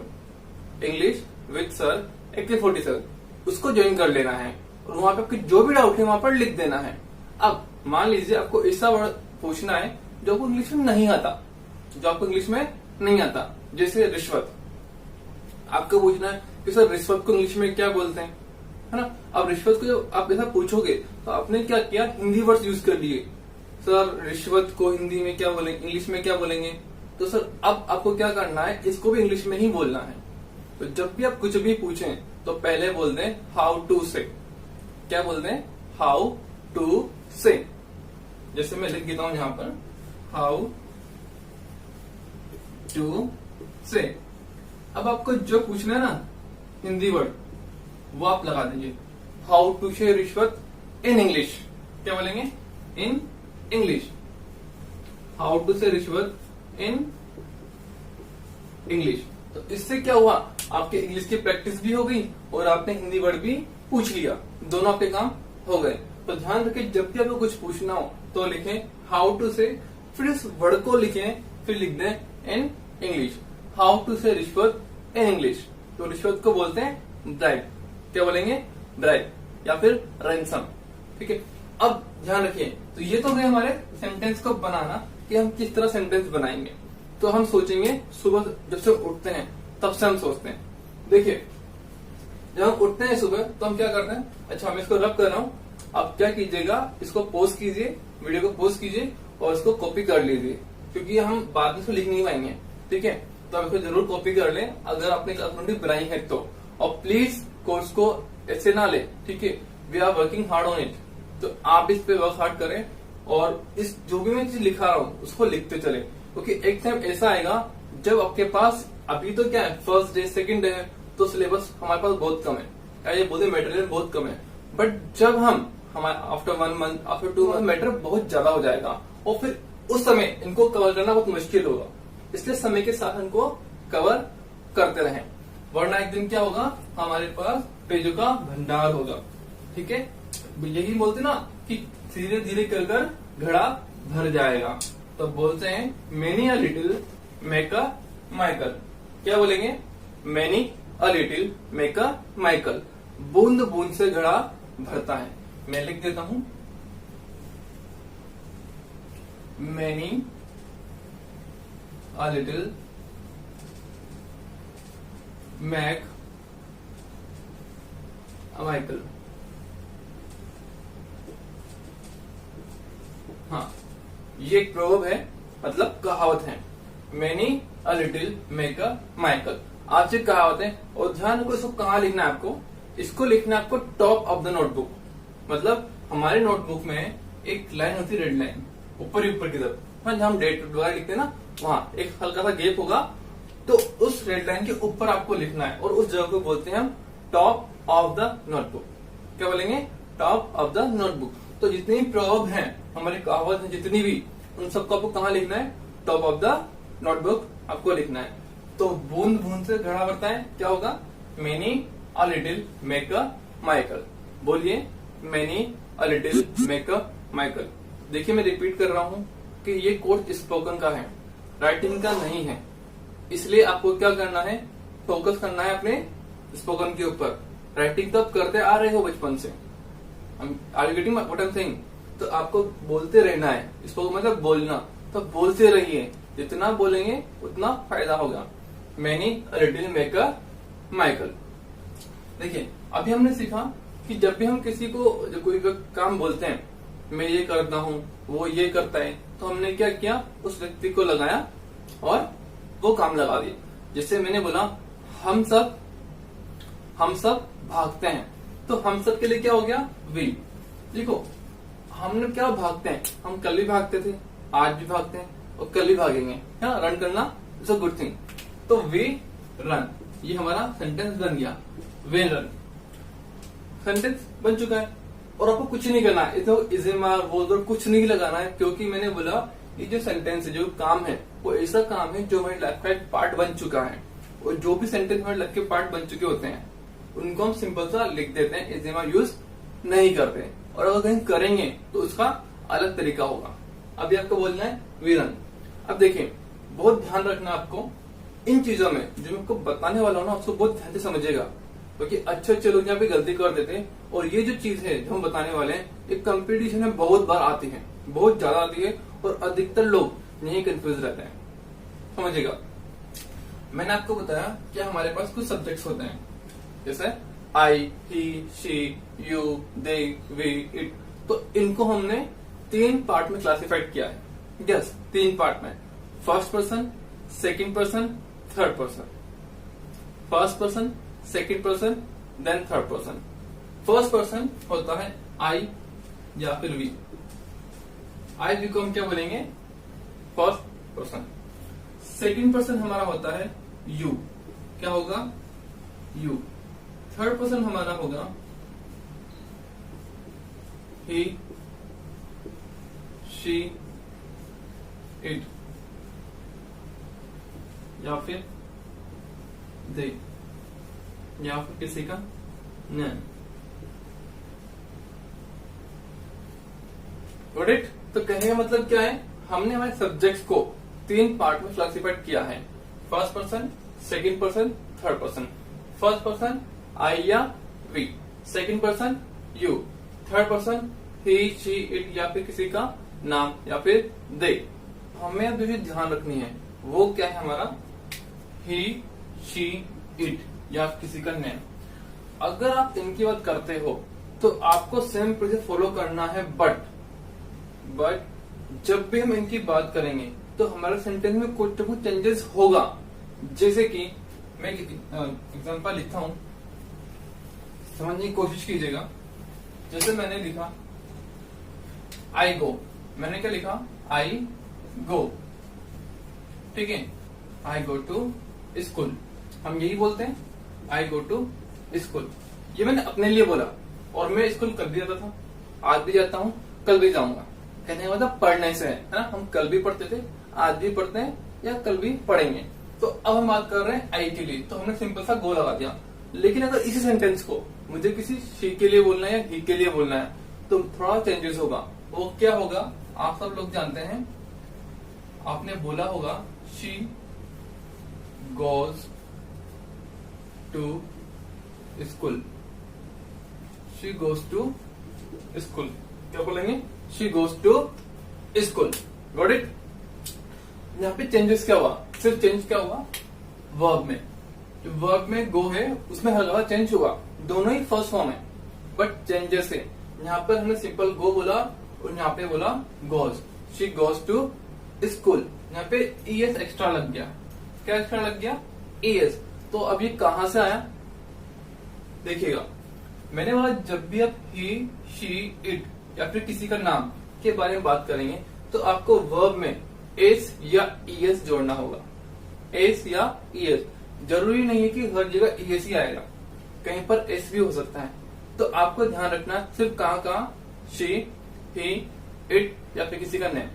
English with sir AK47. उसको ज्वाइन कर लेना है और वहां पे आपके जो भी डाउट है वहां पर लिख देना है. अब मान लीजिए आपको ऐसा वर्ड पूछना है जो आपको इंग्लिश में नहीं आता. जो आपको इंग्लिश में नहीं आता, जैसे रिश्वत. आपको पूछना है कि सर रिश्वत को इंग्लिश में क्या बोलते हैं. है ना, अब रिश्वत को जब आप ऐसा पूछोगे तो आपने क्या किया? हिंदी वर्ड्स यूज कर लिए. सर रिश्वत को हिंदी में क्या बोलेंगे, इंग्लिश में क्या बोलेंगे? तो सर अब आपको क्या करना है? इसको भी इंग्लिश में ही बोलना है. तो जब भी आप कुछ भी पूछें तो पहले बोल दें हाउ टू से. क्या बोल दें? हाउ टू से. जैसे मैं लिख देता हूं यहां पर हाउ टू से. अब आपको जो पूछना है ना हिंदी वर्ड वो आप लगा दीजिए. हाउ टू से रिश्वत इन इंग्लिश. क्या बोलेंगे? In English. हाउ टू से रिश्वत इन इंग्लिश. तो इससे क्या हुआ? आपके इंग्लिश की प्रैक्टिस भी हो गई और आपने हिंदी वर्ड भी पूछ लिया. दोनों आपके काम हो गए. तो ध्यान रखें जब भी आपको कुछ पूछना हो तो लिखें हाउ टू से, फिर इस वर्ड को लिखें, फिर लिख दें इन इंग्लिश. हाउ टू से रिश्वत इन इंग्लिश. तो रिश्वत को बोलते हैं ब्राइब. क्या बोलेंगे? ब्राइब या फिर रैंसम. ठीक है, अब ध्यान रखिए. तो ये तो गए हमारे सेंटेंस को बनाना कि हम किस तरह सेंटेंस बनाएंगे. तो हम सोचेंगे सुबह जब से उठते हैं तब से हम सोचते हैं. देखिए जब हम उठते हैं सुबह तो हम क्या करते हैं? अच्छा मैं इसको रब कर रहा हूँ. आप क्या कीजिएगा? इसको पोस्ट कीजिए, वीडियो को पोस्ट कीजिए और इसको कॉपी कर लीजिए क्योंकि हम बाद में इसको लिख नहीं पाएंगे. ठीक है, तो आप इसको जरूर कॉपी कर लें अगर आपने क्लास बनाई है तो. और प्लीज कोर्स को ऐसे ना ले. ठीक है, we are working hard on it. तो आप इस पे वर्क हार्ड करें और इस जो भी मैं चीज लिखा रहा हूँ उसको लिखते चले. क्योंकि एक टाइम ऐसा आएगा जब आपके पास, अभी तो क्या है फर्स्ट डे सेकंड डे है तो सिलेबस हमारे पास बहुत कम है, या ये बोलते मटेरियल बहुत कम है. बट जब हम हमारे after 1 month after 2 month matter बहुत ज्यादा हो जाएगा और फिर उस समय इनको कवर करना बहुत मुश्किल होगा। इसलिए समय के साथ इनको कवर करते रहें, वरना एक दिन क्या होगा, हमारे पास पेजों का भंडार होगा। ठीक है, यही बोलते ना कि धीरे धीरे कर कर घड़ा भर जाएगा। तो बोलते हैं many a little make a Michael. क्या बोलेंगे? Many a little make a Michael. बूंद बूंद से घड़ा भरता है। मैं लिख देता हूं, many a little make a mickle. हाँ, ये एक प्रोवर्ब है, मतलब कहावत है। Many a little make a mickle. आपसे कहावत है और ध्यान को इसको कहाँ लिखना है आपको? इसको लिखना है आपको टॉप ऑफ द नोटबुक। मतलब हमारे नोटबुक में एक लाइन होती है, रेड लाइन, ऊपर ही ऊपर की तरफ, हाँ, जहाँ हम डेट वगैरह लिखते हैं ना, वहाँ एक हल्का सा गैप होगा, तो उस रेड लाइन के ऊपर आपको लिखना है और उस जगह को बोलते हैं हम टॉप ऑफ द नोटबुक। क्या बोलेंगे? Top of the notebook. तो जितनी प्रोवर्ब हैं, हमारी कहावत है जितनी भी, उन सबको आपको कहाँ लिखना है? टॉप ऑफ द नोटबुक आपको लिखना है। तो बूंद बूंद से घड़ा भरता है, क्या होगा? Many a little make a mickle. बोलिए, many a little make a mickle. देखिए, मैं रिपीट कर रहा हूँ कि ये कोर्स स्पोकन का है, राइटिंग का नहीं है। इसलिए आपको क्या करना है? फोकस करना है अपने स्पोकन के ऊपर। राइटिंग तो आप करते आ रहे हो बचपन से। Are you getting what I am saying? तो आपको बोलते रहना है। स्पोकन मतलब बोलना, तो बोलते रहिए। जितना बोलेंगे उतना फायदा होगा। Many a little make a mickle. देखिए, अभी हमने सीखा कि जब भी हम किसी को कोई काम बोलते हैं, मैं ये करता हूँ, वो ये करता है, तो हमने क्या किया? उस व्यक्ति को लगाया और वो काम लगा दिया। जैसे मैंने बोला, हम सब भागते हैं, तो हम सब के लिए क्या हो गया? वी। देखो, हमने क्या भागते हैं? हम कल भी भागते थे, आज भी भागते हैं और कल भी भागेंगे। हाँ, रन करना इज अ गुड थिंग। तो वी रन, ये हमारा सेंटेंस बन गया। वे रन सेंटेंस बन चुका है और आपको कुछ नहीं करना है। वो कुछ नहीं लगाना है, क्योंकि मैंने बोला ये जो सेंटेंस है, जो काम है, वो ऐसा काम है जो हमारी लाइफ का एक पार्ट बन चुका है। और जो भी सेंटेंस हमारे लाइफ के पार्ट बन चुके होते हैं, उनको हम सिंपल सा लिख देते हैं, इज़ यूज नहीं करते। और अगर कहीं करेंगे तो उसका अलग तरीका होगा। अभी आपको बोलना है वी रन। अब देखिए, बहुत ध्यान रखना आपको इन चीजों में, जो मैं आपको बताने वाला हूँ ना, उसको बहुत ध्यान से समझिएगा, क्योंकि अच्छे लोग यहाँ पे गलती कर देते हैं। और ये जो चीज है जो हम बताने वाले हैं, एक कंपटीशन में बहुत बार आती है, बहुत ज्यादा आती है, और अधिकतर लोग यही कंफ्यूज रहते हैं। समझिएगा, मैंने आपको बताया कि हमारे पास कुछ सब्जेक्ट्स होते हैं, जैसे I, he, she, you, they, we, it. तो इनको हमने 3 पार्ट में क्लासिफाइड किया है। यस, 3 पार्ट में। First person, second person, third person. First person, second person, then third person. First person होता है आई या फिर वी। आई वी को हम क्या बोलेंगे? First person. सेकंड पर्सन हमारा होता है यू। क्या होगा? यू। थर्ड पर्सन हमारा होगा ही, शी, इट या फिर दे, या फिर किसी का नेम। Got it? तो कहने का मतलब क्या है? हमने हमारे सब्जेक्ट्स को 3 पार्ट में क्लासिफाइड किया है। First person, second person, third person. First person I या we, second person you, third person he, she, it या फिर किसी का नाम या फिर दे। हमें अब जो ध्यान रखनी है वो क्या है? हमारा ही, शी, इट या किसी का नेम। अगर आप इनकी बात करते हो तो आपको सेम प्रोसेस फॉलो करना है। बट जब भी हम इनकी बात करेंगे तो हमारे सेंटेंस में कुछ ना कुछ चेंजेस होगा। जैसे कि मैं एग्जांपल लिखता हूं, समझने की कोशिश कीजिएगा। जैसे मैंने लिखा आई गो, मैंने क्या लिखा? आई गो। ठीक है, आई गो टू स्कूल। हम यही बोलते हैं, आई गो टू स्कूल। ये मैंने अपने लिए बोला और मैं स्कूल कब भी जाता था? आज भी जाता हूँ, कल भी जाऊंगा। कहने का मतलब पढ़ने से है ना। हम कल भी पढ़ते थे, आज भी पढ़ते हैं या कल भी पढ़ेंगे। तो अब हम बात कर रहे हैं आई के लिए, तो हमने सिंपल सा गो लगा दिया। लेकिन अगर इसी सेंटेंस को मुझे किसी शी के लिए बोलना है या ही के लिए बोलना है तो थोड़ा चेंजेस होगा। वो क्या होगा आप सब लोग जानते हैं, आपने बोला होगा she goes to school. She goes to school, क्या बोलेंगे? She goes to school. Got it? यहाँ पे चेंजेस क्या हुआ? सिर्फ चेंज क्या हुआ? वर्ब में। जो वर्ब में गो है उसमें हल्का चेंज हुआ, दोनों ही फर्स्ट फॉर्म है बट चेंजेस है। यहाँ पर हमने सिंपल गो बोला और यहाँ पे बोला goes. She goes to school, यहाँ पे ईएस एक्स्ट्रा लग गया। क्या एक्स्ट्रा लग गया? ईएस। तो अब ये कहां से आया देखिएगा। मैंने बोला जब भी आप ही, शी, इट या फिर किसी का नाम के बारे में बात करेंगे तो आपको वर्ब में एस या ईएस जोड़ना होगा। एस या ईएस, जरूरी नहीं है कि हर जगह ईएस ही आएगा, कहीं पर एस भी हो सकता है। तो आपको ध्यान रखना सिर्फ कहां शी, ही, इट या फिर किसी का नेम।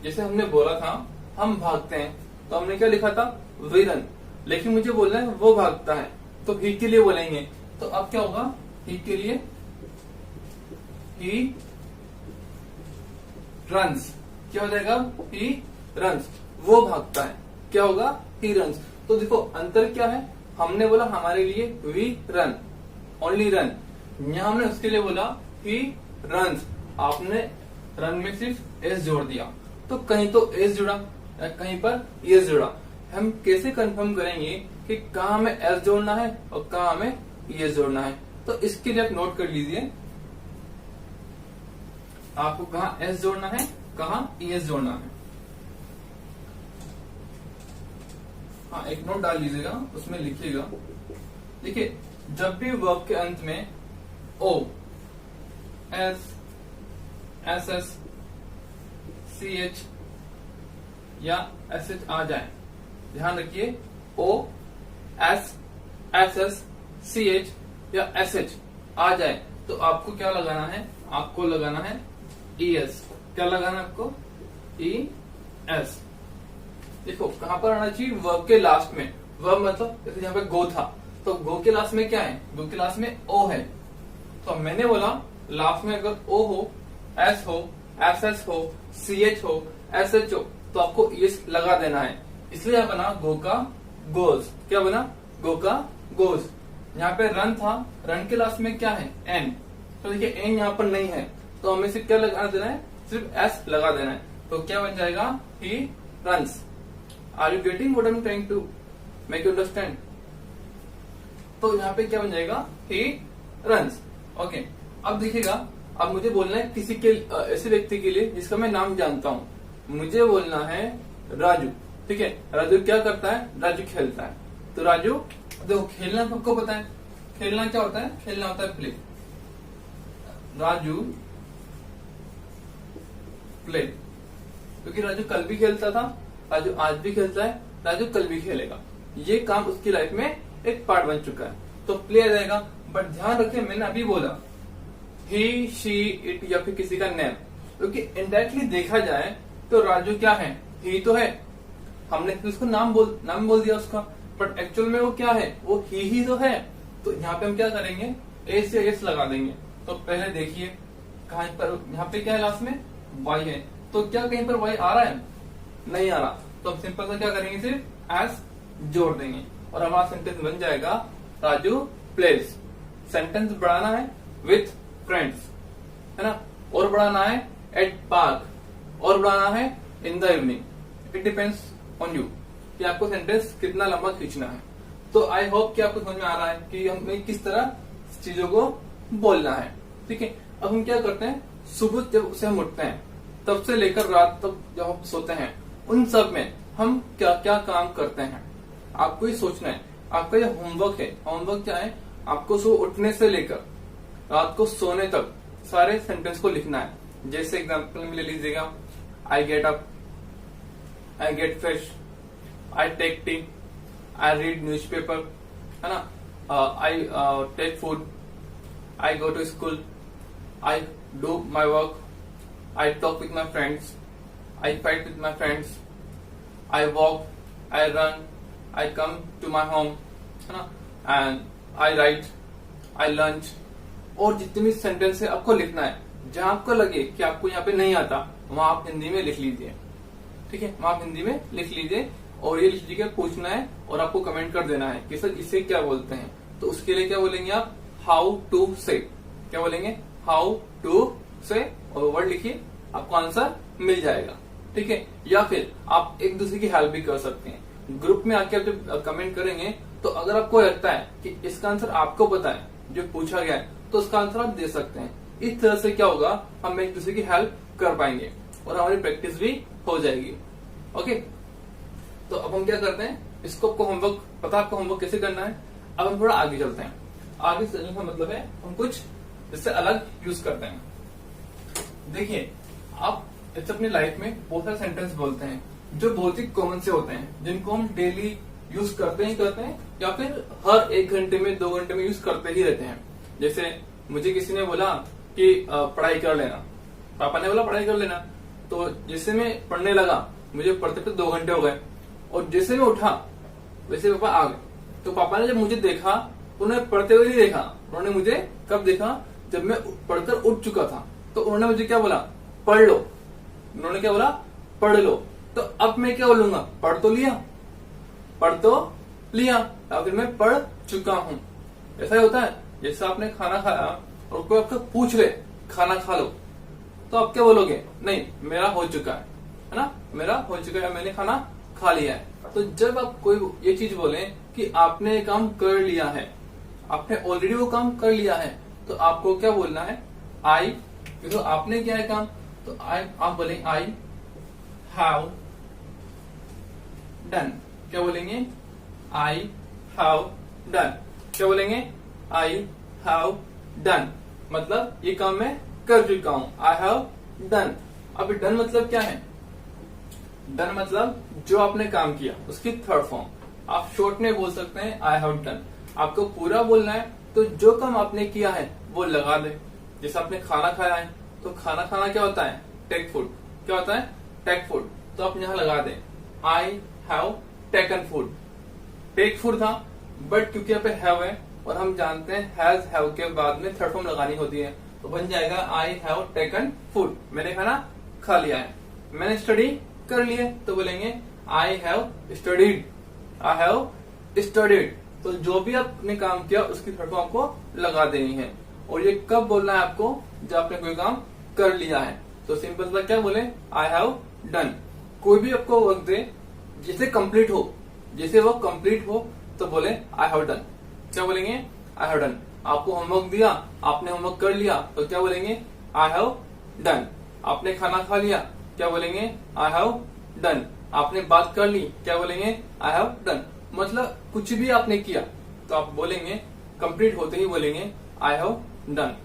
जैसे हमने बोला था हम भागते हैं तो हमने क्या लिखा था? We run. लेकिन मुझे बोलना है वो भागता है तो ही के लिए बोलेंगे। तो अब क्या होगा? ही के लिए ही रन्स। क्या हो जाएगा? ही रन्स, वो भागता है। क्या होगा? He runs. तो देखो अंतर क्या है, हमने बोला हमारे लिए वी रन, ओनली रन। यहां हमने उसके लिए बोला ही रन्स, आपने रन में सिर्फ एस जोड़ दिया। तो कहीं तो एस जुड़ा या कहीं पर एस जुड़ा। हम कैसे कंफर्म करेंगे कि कहाँ हमें एस जोड़ना है और कहाँ हमें एस जोड़ना है? तो इसके लिए आप नोट कर लीजिए, आपको कहाँ एस जोड़ना है, कहाँ एस जोड़ना है। हाँ, एक नोट डाल लीजिएगा, उसमें लिखिएगा। देखिए जब भी वर्ब के अंत में O, S, S S, C H या एस एच आ जाए, ध्यान रखिए O, S, S S, C H या एस एच आ जाए तो आपको क्या लगाना है? आपको लगाना है ई एस। क्या लगाना है आपको? E S. देखो कहां पर आना चाहिए? वर्ब के लास्ट में। वर्ब मतलब जैसे यहाँ पे गो था तो गो के लास्ट में क्या है? गो के लास्ट में ओ है। तो मैंने बोला लास्ट में अगर ओ हो, एस हो, एस एस हो, सी एच हो, एस एच हो तो आपको एस लगा देना है। इसलिए यहाँ बना गो का गोज। क्या बना? गो का गोज। यहाँ पे रन था, रन के लास्ट में क्या है? एन। तो देखिए एन यहाँ पर नहीं है तो हमें सिर्फ क्या लगा देना है? सिर्फ एस लगा देना है। तो क्या बन जाएगा? He runs. Are you getting what I am trying to make you understand? तो यहाँ पे क्या बन जाएगा? He runs. ओके, अब देखिएगा, अब मुझे बोलना है किसी के ऐसे व्यक्ति के लिए जिसका मैं नाम जानता हूँ। मुझे बोलना है राजू। ठीक है, राजू क्या करता है? राजू खेलता है। तो राजू, देखो खेलना सबको पता है, खेलना क्या होता है? खेलना होता है प्ले। राजू प्ले, क्योंकि राजू कल भी खेलता था, राजू आज भी खेलता है, राजू कल भी खेलेगा। ये काम उसकी लाइफ में एक पार्ट बन चुका है तो प्ले आ जाएगा। बट ध्यान रखिए मैंने अभी बोला ही, शी, इट या फिर किसी का नेम, क्योंकि इनडायरेक्टली देखा जाए तो राजू क्या है? ही तो है, हमने उसको नाम बोल दिया उसका, बट एक्चुअल में वो क्या है? वो ही तो है। तो यहाँ पे हम क्या करेंगे? एस या एस लगा देंगे। तो पहले देखिए कहां पर, यहाँ पे क्या है? लास्ट में वाई है। तो क्या कहीं पर वाई आ रहा है? नहीं आ रहा। तो हम सिंपल सा क्या करेंगे? सिर्फ एस जोड़ देंगे और हमारा सेंटेंस बन जाएगा राजू प्लेज। सेंटेंस बढ़ाना है विथ फ्रेंड्स, है ना, और बढ़ाना है एट पार्क, और बढ़ाना है in the evening. It depends on you कि आपको सेंटेंस कितना लंबा खींचना है। तो आई होप कि आपको समझ में आ रहा है कि हमें किस तरह चीजों को बोलना है। ठीक है, अब हम क्या करते हैं? सुबह जब से हम उठते हैं तब से लेकर रात तक जब हम सोते हैं, उन सब में हम क्या क्या काम करते हैं आपको ही सोचना है। आपका ये होमवर्क है। होमवर्क क्या है? आपको सुबह उठने से लेकर रात को सोने तक सारे सेंटेंस को लिखना है। जैसे एग्जांपल में ले लीजिएगा, I get up, I get fresh, I take tea, I read newspaper, है ना, I take food, I go to school, I do my work, I talk with my friends, I fight with my friends, I walk, I run, I come to my home, है ना, and I write, I lunch। और जितने भी sentence है आपको लिखना है, जहां आपको लगे कि आपको यहाँ पे नहीं आता वहां आप हिंदी में लिख लीजिए, ठीक है, वहां आप हिंदी में लिख लीजिए और ये लिख लीजिए, पूछना है और आपको कमेंट कर देना है कि सर इसे क्या बोलते हैं। तो उसके लिए क्या बोलेंगे आप, हाउ टू से, क्या बोलेंगे, हाउ टू से, और वर्ड लिखिए, आपको आंसर मिल जाएगा, ठीक है। या फिर आप एक दूसरे की हेल्प भी कर सकते हैं, ग्रुप में आके आप जब कमेंट करेंगे तो अगर आपको लगता है कि इसका आंसर आपको पता है जो पूछा गया है तो उसका आंसर आप दे सकते हैं। इस तरह से क्या होगा, हम एक दूसरे की हेल्प कर पाएंगे और हमारी प्रैक्टिस भी हो जाएगी। ओके, तो अब हम क्या करते हैं, इसको आपको होमवर्क पता, आपको होमवर्क कैसे करना है। अब हम थोड़ा आगे चलते हैं। आगे चलने का मतलब है हम कुछ इससे अलग यूज करते हैं। देखिए, आप जैसे अपनी लाइफ में बहुत सारे सेंटेंस बोलते हैं जो बहुत ही कॉमन से होते हैं, जिनको हम डेली यूज करते ही करते हैं या फिर हर 1 घंटे में 2 घंटे में यूज करते ही रहते हैं। जैसे मुझे किसी ने बोला कि पढ़ाई कर लेना, पापा ने बोला पढ़ाई कर लेना, तो जैसे मैं पढ़ने लगा मुझे पढ़ते पढ़ते 2 घंटे हो गए और जैसे मैं उठा वैसे पापा आ गए। तो पापा ने जब मुझे देखा, उन्होंने पढ़ते हुए नहीं देखा, उन्होंने मुझे कब देखा, जब मैं पढ़कर उठ चुका था। तो उन्होंने मुझे क्या बोला, पढ़ लो। उन्होंने क्या बोला, पढ़ लो। तो अब मैं क्या बोलूंगा, पढ़ तो लिया, पढ़ तो लिया, या फिर मैं पढ़ चुका हूं। ऐसा ही होता है, जैसे आपने खाना खाया और कोई आपको पूछ ले खाना खा लो, तो आप क्या बोलोगे, नहीं मेरा हो चुका है ना, मेरा हो चुका है, मैंने खाना खा लिया है। तो जब आप कोई ये चीज बोले कि आपने ये काम कर लिया है, आपने ऑलरेडी वो काम कर लिया है, तो आपको क्या बोलना है, आई, क्योंकि आपने किया है काम, तो आई आप बोलेंगे आई हैव डन। क्या बोलेंगे, आई हैव डन। क्या बोलेंगे, आई हैव डन, मतलब ये काम मैं कर चुका हूं, आई हैव डन। अब डन मतलब क्या है, डन मतलब जो आपने काम किया उसकी थर्ड फॉर्म। आप शॉर्ट में बोल सकते हैं आई हैव डन। आपको पूरा बोलना है तो जो काम आपने किया है वो लगा दे। जैसे आपने खाना खाया है तो खाना खाना क्या होता है, टेक फूड। क्या होता है, टेक फूड। तो आप यहां लगा दें I have taken food. Take food था, बट क्योंकि यहाँ पे हैव है और हम जानते हैं हैज हैव के बाद में थर्ड फॉर्म लगानी होती है, तो बन जाएगा आई हैव टेकन फूड। मैंने खाना खा लिया है। मैंने स्टडी कर लिया तो बोलेंगे I have studied, I have studied. तो जो भी आपने काम किया उसकी थर्ड फॉर्म आपको लगा देनी है। और ये कब बोलना है आपको, जब आपने कोई काम कर लिया है। तो सिंपल सा क्या बोले, आई हैव डन। कोई भी आपको वर्क दे, जैसे कंप्लीट हो, जैसे वो कंप्लीट हो तो बोले आई हैव डन। क्या बोलेंगे, आई हैव डन। आपको होमवर्क दिया, आपने होमवर्क कर लिया तो क्या बोलेंगे, आई हैव डन। आपने खाना खा लिया, क्या बोलेंगे, आई हैव डन। आपने बात कर ली, क्या बोलेंगे, आई हैव डन। मतलब कुछ भी आपने किया तो आप बोलेंगे, कंप्लीट होते ही बोलेंगे आई हैव डन।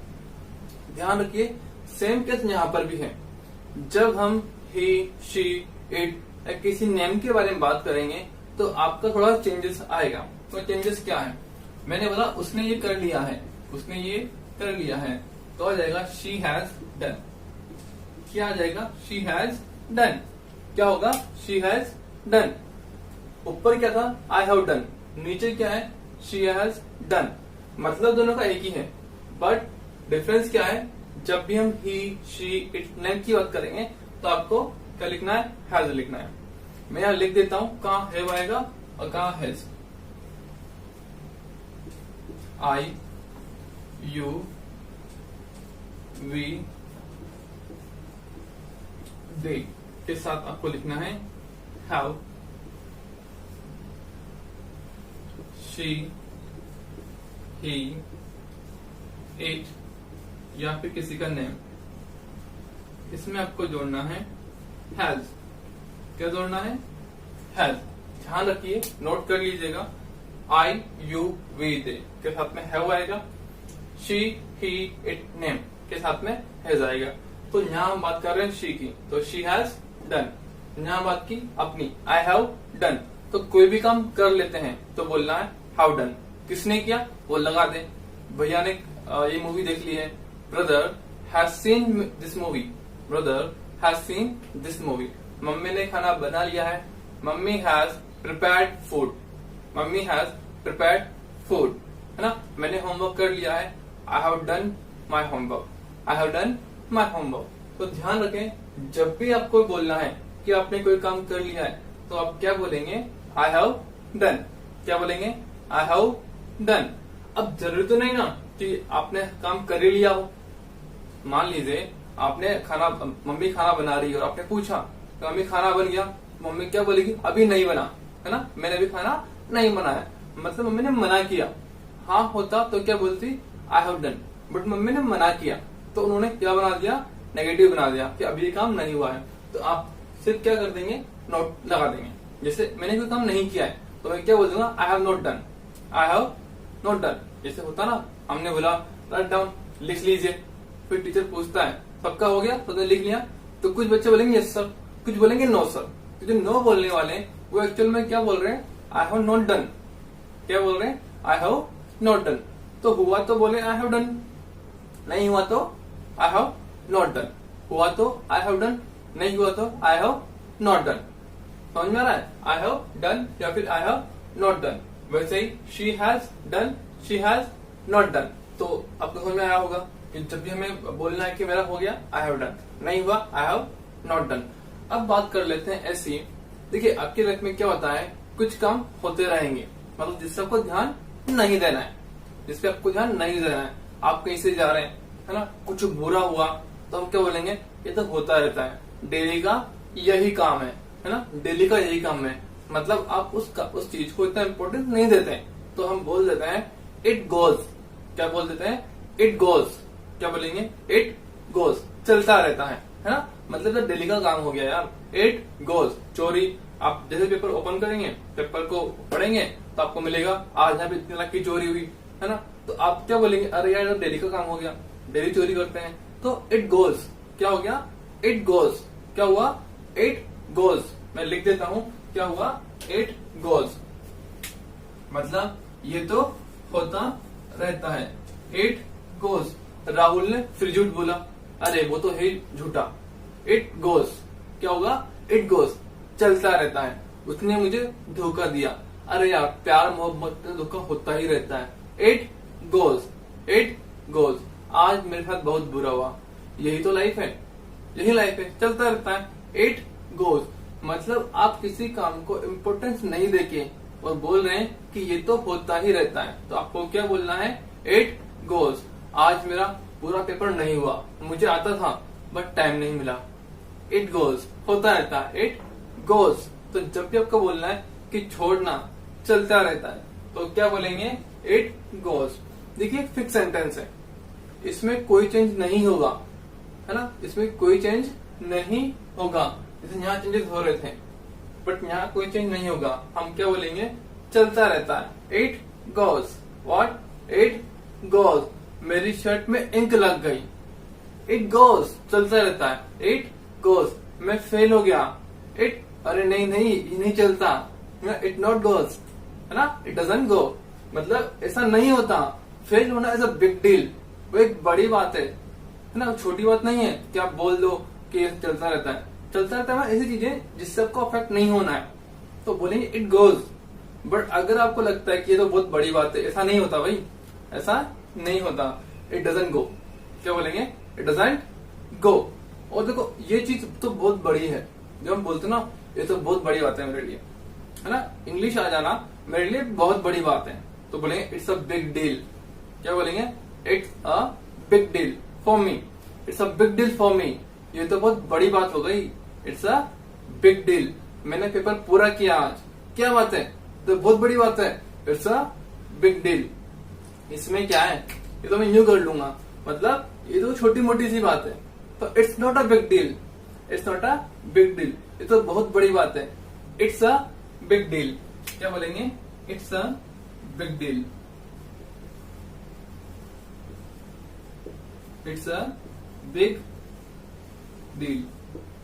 ध्यान रखिए, सेम केस यहाँ पर भी है। जब हम ही, शी, इट या किसी नेम के बारे में बात करेंगे तो आपका थोड़ा चेंजेस आएगा। तो चेंजेस क्या है, मैंने बोला उसने ये कर लिया है, उसने ये कर लिया है, तो आ जाएगा शी हैज डन। क्या आ जाएगा, शी हैज डन। क्या होगा, शी हैज डन। ऊपर क्या था, आई हैव डन। नीचे क्या है, शी हैज डन। मतलब दोनों का एक ही है, बट डिफरेंस क्या है, जब भी हम ही, शी, इट, नेम की बात करेंगे तो आपको क्या लिखना है, हैज लिखना है। मैं यहां लिख देता हूं, कहां हैव आएगा और कहां हैज। आई, यू, वी, दे के साथ आपको लिखना है हैव, शी, ही, इट या फिर किसी का नेम। इसमें आपको जोड़ना है हैज। क्या जोड़ना है, हैज। ध्यान रखिए, नोट कर लीजिएगा, आई, यू, वी, दे के साथ में हैव आएगा, शी, ही, इट, नेम के साथ में हैज आएगा। तो यहाँ हम बात कर रहे हैं शी की, तो शी हैज डन। यहाँ बात की अपनी, आई हैव डन। तो कोई भी काम कर लेते हैं तो बोलना है हैव डन। किसने किया वो लगा दे। भैया ने ये मूवी देख ली है, brother has seen this movie, brother has seen this movie. Mummy ने खाना बना लिया है, mummy has prepared food, mummy has prepared food, है ना। मैंने होमवर्क कर लिया है, I have done my homework, I have done my homework. तो ध्यान रखें, जब भी आपको बोलना है कि आपने कोई काम कर लिया है तो आप क्या बोलेंगे, आई हैव डन। क्या बोलेंगे, आई हैव डन। अब जरूरी तो नहीं ना कि आपने काम कर ही लिया हो। मान लीजिए आपने खाना, मम्मी खाना बना रही है और आपने पूछा तो मम्मी खाना बन गया, मम्मी क्या बोलेगी, अभी नहीं बना, है ना, मैंने अभी खाना नहीं बनाया, मतलब मम्मी ने मना किया। हाँ होता तो क्या बोलती, I have done, but mummy ने मना किया तो उन्होंने क्या बना दिया, नेगेटिव बना दिया कि अभी ये काम नहीं हुआ है। तो आप सिर्फ क्या कर देंगे, नोट लगा देंगे। जैसे मैंने कोई काम नहीं किया है तो मैं क्या बोल दूंगा, I have not done, I have not done. जैसे होता ना, हमने बोला राइट डाउन, लिख लीजिए, फिर टीचर पूछता है सबका हो गया, तो लिख लिया। तो कुछ बच्चे बोलेंगे यस सर, कुछ बोलेंगे नो सर। तो जो नो बोलने वाले हैं वो एक्चुअल में क्या बोल रहे हैं, आई हैव नॉट डन। क्या बोल रहे हैं, आई हैव नॉट डन। तो हुआ तो बोले आई हैव डन, नहीं हुआ तो आई हैव नॉट डन, हुआ तो आई हैव डन, नहीं हुआ तो आई हैव नॉट डन। समझ में आ रहा है, आई हैव डन या फिर आई हैव नॉट डन। वैसे ही she has done, she has not done. तो आपको समझ में आया होगा कि जब भी हमें बोलना है कि मेरा हो गया, आई हैव डन, नहीं हुआ, आई हैव नॉट डन। अब बात कर लेते हैं ऐसी, देखिए आपकी लाइफ में क्या होता है, कुछ काम होते रहेंगे, मतलब जिससे आपको ध्यान नहीं देना है, जिसपे आपको ध्यान नहीं देना है। आप कहीं से जा रहे हैं, है ना, कुछ बुरा हुआ तो हम क्या बोलेंगे, ये तो होता रहता है, डेली का यही काम है ना, डेली का यही काम है। मतलब आप उस चीज को इतना इम्पोर्टेंस नहीं देते हैं, तो हम बोल देते हैं इट गोज। क्या बोल देते हैं, इट गोज। क्या बोलेंगे, इट गोज, चलता रहता है ना, मतलब तो डेली का काम हो गया यार, इट गोज। चोरी, आप जैसे पेपर ओपन करेंगे, पेपर को पढ़ेंगे तो आपको मिलेगा आज यहाँ पे इतने लाख की चोरी हुई, है ना। तो आप क्या बोलेंगे, अरे यार डेली का काम हो गया, डेली चोरी करते हैं, तो इट गोज। क्या हो गया, इट गोज। क्या हुआ, इट गोज। मैं लिख देता हूं, क्या हुआ, इट गोज, मतलब ये तो होता रहता है, इट गोज। राहुल ने फिर झूठ बोला, अरे वो तो है झूठा, इट गोज। क्या होगा, इट गोज, चलता रहता है। उसने मुझे धोखा दिया, अरे यार प्यार मोहब्बत में धोखा होता ही रहता है, इट गोज, इट गोज। आज मेरे साथ बहुत बुरा हुआ, यही तो लाइफ है, यही लाइफ है, चलता रहता है, इट गोज। मतलब आप किसी काम को इम्पोर्टेंस नहीं देके और बोल रहे हैं कि ये तो होता ही रहता है, तो आपको क्या बोलना है, इट गोज। आज मेरा पूरा पेपर नहीं हुआ, मुझे आता था बट टाइम नहीं मिला, इट गोज, होता रहता है, इट गोज। तो जब भी आपको बोलना है कि छोड़ना, चलता रहता है, तो क्या बोलेंगे, इट गोज। देखिए फिक्स सेंटेंस है, इसमें कोई चेंज नहीं होगा, है ना, इसमें कोई चेंज नहीं होगा। जैसे यहाँ चेंजेस हो रहे थे बट यहाँ कोई चेंज नहीं होगा। हम क्या बोलेंगे, चलता रहता है, it goes. What, it goes. मेरी शर्ट में इंक लग गई, इट गोज, चलता रहता है, इट गोज। मैं फेल हो गया, इट, अरे नहीं नहीं ये नहीं चलता, इट नॉट गोज, है ना, इट डजंट गो। मतलब ऐसा नहीं होता, फेल होना इज अ बिग डील, वो एक बड़ी बात है ना, छोटी बात नहीं है कि आप बोल दो कि ये चलता रहता है। चलता रहता है ऐसी चीजें जिससे आपको अफेक्ट नहीं होना है, तो बोलेंगे इट गोज। बट अगर आपको लगता है कि ये तो बहुत बड़ी बात है, ऐसा नहीं होता भाई, ऐसा नहीं होता, इट डजंट गो। क्या बोलेंगे, इट डजंट गो। और देखो ये चीज तो बहुत बड़ी है, जो हम बोलते ना, ये तो बहुत बड़ी बात है मेरे लिए, है ना, इंग्लिश आ जाना मेरे लिए बहुत बड़ी बात है, तो बोलेंगे इट्स अ बिग डील। क्या बोलेंगे, it's a big deal for me, it's a big deal for me. ये तो बहुत बड़ी बात हो गई, इट्स अ बिग डील। मैंने पेपर पूरा किया आज, क्या बात है, तो बहुत बड़ी बात है, इट्स अ बिग डील। इसमें क्या है, ये तो मैं यूं कर लूंगा, मतलब ये तो छोटी मोटी सी बात है, तो it's not a big deal, it's not a big deal, ये तो बहुत बड़ी बात है, इट्स अ बिग डील। क्या बोलेंगे, it's a big deal, it's a big deal.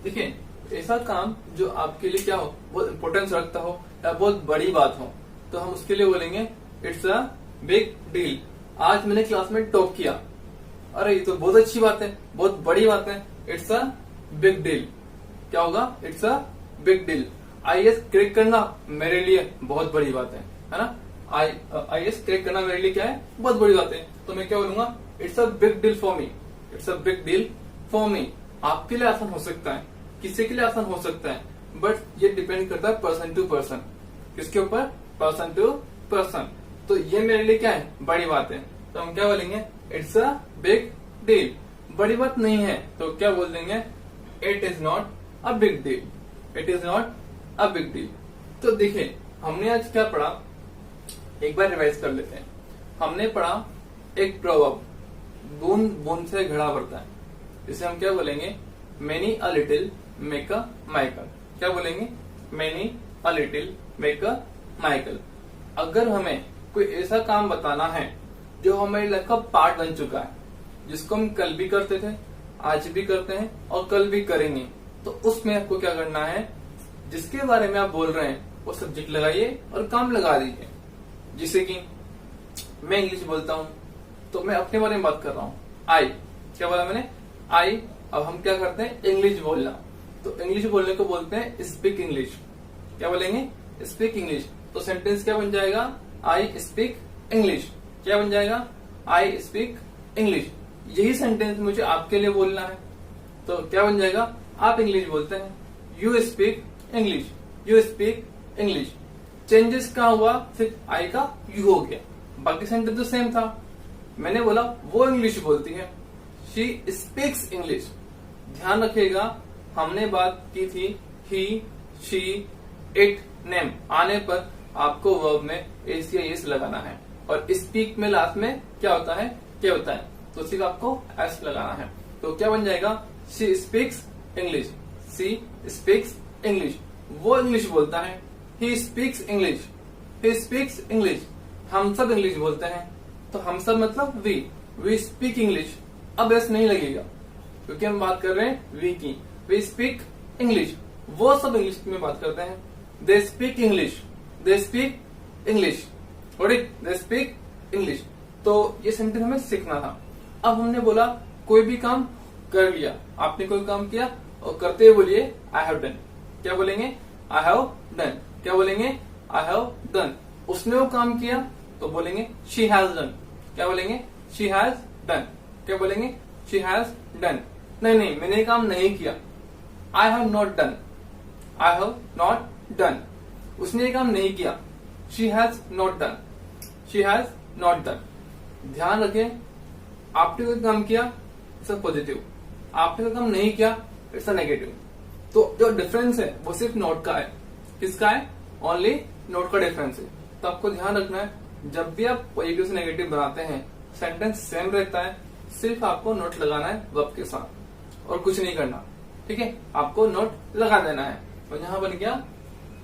देखिए ऐसा काम जो आपके लिए क्या हो, बहुत इंपॉर्टेंस रखता हो या बहुत बड़ी बात हो, तो हम उसके लिए बोलेंगे इट्स अ बिग डील। आज मैंने क्लास में टॉप किया, अरे ये तो बहुत अच्छी बात है, बहुत बड़ी बात है, इट्स अ बिग डील। क्या होगा? It's a big deal. IAS crack करना मेरे लिए बहुत बड़ी बात है ना? IAS क्रैक करना मेरे लिए क्या है? बहुत बड़ी बात है। तो मैं क्या बोलूंगा? It's a big deal for me. It's a big deal for me. आपके लिए आसान हो सकता है, किसी के लिए आसान हो सकता है, बट ये डिपेंड करता है पर्सन टू पर्सन। किसके ऊपर? Person to person. तो ये मेरे लिए क्या है? बड़ी बात है। तो हम क्या बोलेंगे? It's a big deal. बड़ी बात नहीं है तो क्या बोल देंगे? It is not a big deal. It is not a big deal. तो देखिए हमने आज क्या पढ़ा, एक बार रिवाइज कर लेते हैं। हमने पढ़ा एक प्रॉवर्ब, बूंद बूंद से घड़ा भरता है। इसे हम क्या बोलेंगे? Many a little make a Michael. क्या बोलेंगे? Many a little make a Michael. अगर हमें कोई ऐसा काम बताना है जो हमारी लाइफ का पार्ट बन चुका है, जिसको हम कल भी करते थे, आज भी करते हैं और कल भी करेंगे, तो उसमें आपको क्या करना है? जिसके बारे में आप बोल रहे हैं वो सब्जेक्ट लगाइए और काम लगा दीजिए। जैसे कि मैं इंग्लिश बोलता हूं तो मैं अपने बारे में बात कर रहा हूं। आई, क्या बोला मैंने? आई। अब हम क्या करते हैं? इंग्लिश बोलना। तो इंग्लिश बोलने को बोलते हैं स्पीक इंग्लिश। क्या बोलेंगे? Speak English. तो सेंटेंस क्या बन जाएगा? I speak English. क्या बन जाएगा? I speak English. यही सेंटेंस मुझे आपके लिए बोलना है तो क्या बन जाएगा? आप इंग्लिश बोलते हैं, you speak English. You speak English. Changes कहाँ हुआ? सिर्फ आई का यू हो गया, बाकी सेंटेंस तो सेम था। मैंने बोला वो इंग्लिश बोलती है, शी स्पीक्स इंग्लिश। ध्यान रखिएगा हमने बात की थी ही, शी, इट, नेम आने पर आपको वर्ब में एस या एस लगाना है और स्पीक में लास्ट में क्या होता है? क्या होता है? तो सिर्फ आपको एस लगाना है। तो क्या बन जाएगा? She speaks English. She speaks English. वो इंग्लिश बोलता है, he speaks English. He speaks English. हम सब इंग्लिश बोलते हैं। तो हम सब मतलब वी स्पीक इंग्लिश। अब एस नहीं लगेगा क्योंकि हम बात कर रहे हैं वी की। We speak English. वो सब इंग्लिश में बात करते हैं। They speak English. They speak English. They speak English. तो ये सेंटेंस हमें सीखना था। अब हमने बोला कोई भी काम कर लिया, आपने कोई काम किया और करते हुए बोलिए आई हैव डन। क्या बोलेंगे? I have done. क्या बोलेंगे? I have done. उसने वो काम किया तो बोलेंगे शी हैज डन। क्या बोलेंगे? She has done. क्या बोलेंगे? She has done. नहीं, मैंने ये काम नहीं किया, I have not done. I have not done. उसने ये काम नहीं किया, she has not done. She has not done. ध्यान रखें, आपने कोई काम किया इट्स अ पॉजिटिव, आपने कोई काम नहीं किया इट्स अ नेगेटिव। तो जो डिफरेंस है वो सिर्फ नोट का है। किसका है? ओनली नोट का डिफरेंस है। तो आपको ध्यान रखना है जब भी आप पॉजिटिव से नेगेटिव बनाते हैं सेंटेंस सेम रहता है, सिर्फ आपको नोट लगाना है वर्ब के साथ और कुछ नहीं करना। ठीक है? आपको नोट लगा देना है। तो यहां बन गया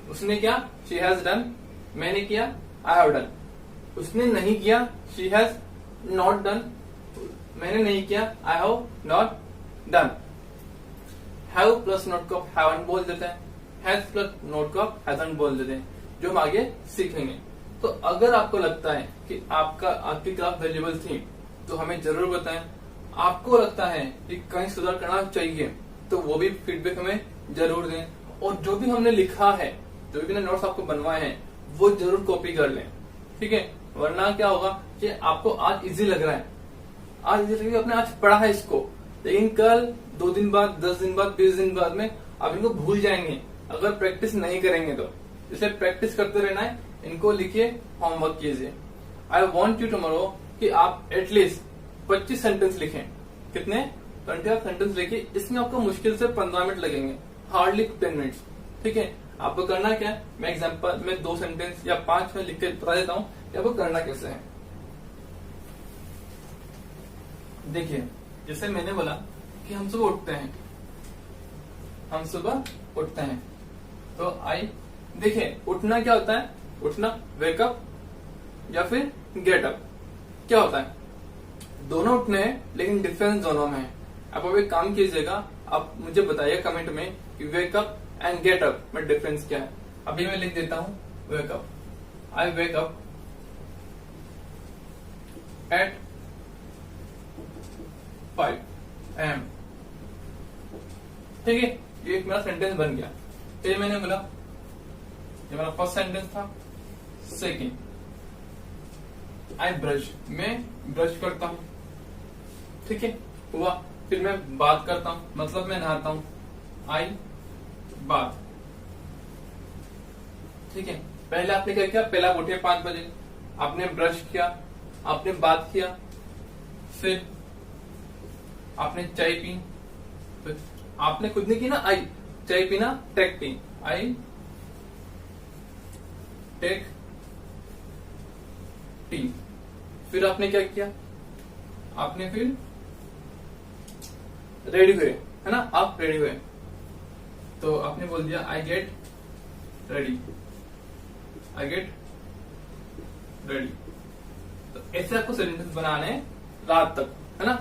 उसने किया शी हैज डन, मैंने किया आई हैव डन। उसने नहीं किया शी हैज नॉट डन, मैंने नहीं किया I have not done. Have plus note को हैवंट बोल देते हैं, हैज प्लस नोट को हैजंट बोल देते हैं, जो हम आगे सीखेंगे। तो अगर आपको लगता है कि आपकी क्लास वैल्यूएबल थी तो हमें जरूर बताएं। आपको लगता है कि कहीं सुधार करना चाहिए तो वो भी फीडबैक हमें जरूर दें। और जो भी हमने लिखा है, जो भी नोट्स आपको बनवाए हैं, वो जरूर कॉपी कर लें। ठीक है? वरना क्या होगा कि आपको आज इजी लग रहा है, आज इजी आपने आज पढ़ा है इसको, लेकिन कल 2 दिन बाद, 10 दिन बाद, 20 दिन बाद में आप इनको भूल जाएंगे अगर प्रैक्टिस नहीं करेंगे तो। इसलिए प्रैक्टिस करते रहना है। इनको लिखिए, होमवर्क कीजिए। आई वॉन्ट यू टुमारो कि आप एटलीस्ट 25 सेंटेंस लिखें। कितने? 25 सेंटेंस लिखिए। इसमें आपको मुश्किल से 15 मिनट लगेंगे, हार्डली 10 मिनट्स। ठीक है? आपको करना क्या है, मैं एग्जाम्पल में 2 सेंटेंस या 5 में लिख के बता देता हूँ कि आपको करना कैसे है। देखिए, जैसे मैंने बोला कि हम सुबह उठते हैं, हम सुबह उठते हैं तो देखिए उठना क्या होता है? उठना वेकअप या फिर गेट अप क्या होता है? दोनों उठने हैं लेकिन डिफरेंस दोनों में है। आप अब एक काम कीजिएगा, आप मुझे बताइए कमेंट में कि वेकअप एंड गेट अप में डिफरेंस क्या है। अभी मैं लिख देता हूं wake up. I wake up at 5 am। ठीक है, ये एक मेरा सेंटेंस बन गया। ये मैंने बोला, ये मेरा फर्स्ट सेंटेंस था। सेकेंड, आई ब्रश, मैं ब्रश करता हूं। ठीक है, हुआ। फिर मैं बात करता हूं, मतलब मैं नहाता हूं। आई बात। ठीक है, पहले आपने क्या किया, पहले आप उठे 5 बजे, आपने ब्रश किया, आपने बात किया, फिर आपने चाय पी। फिर आपने खुद ने की ना, आई चाय पीना, टेक पी, आई टेक टी। फिर आपने क्या किया, आपने फिर रेडी हुए, है ना, आप रेडी हुए, तो आपने बोल दिया I get ready, I get ready. तो ऐसे आपको सेंटेंस बनाने हैं रात तक, है ना,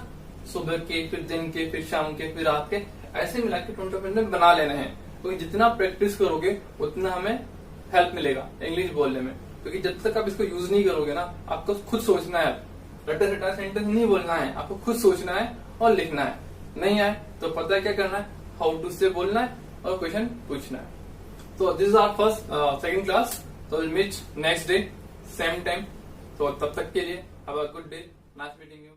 सुबह के, फिर दिन के, फिर शाम के, फिर रात के, ऐसे मिला के 20 मिनट बना लेना है। क्योंकि जितना प्रैक्टिस करोगे उतना हमें हेल्प मिलेगा इंग्लिश बोलने में। क्योंकि जब तक आप इसको यूज नहीं करोगे ना, आपको खुद सोचना है, रटा रटा सेंटेंस नहीं बोलना है, आपको खुद सोचना है और लिखना है। नहीं आए तो पता है क्या करना है, हाउ टू से बोलना है और क्वेश्चन पूछना है। तो this is our first second class. तो will meet next day same time. तो तब तक के लिए have a good day, nice meeting you.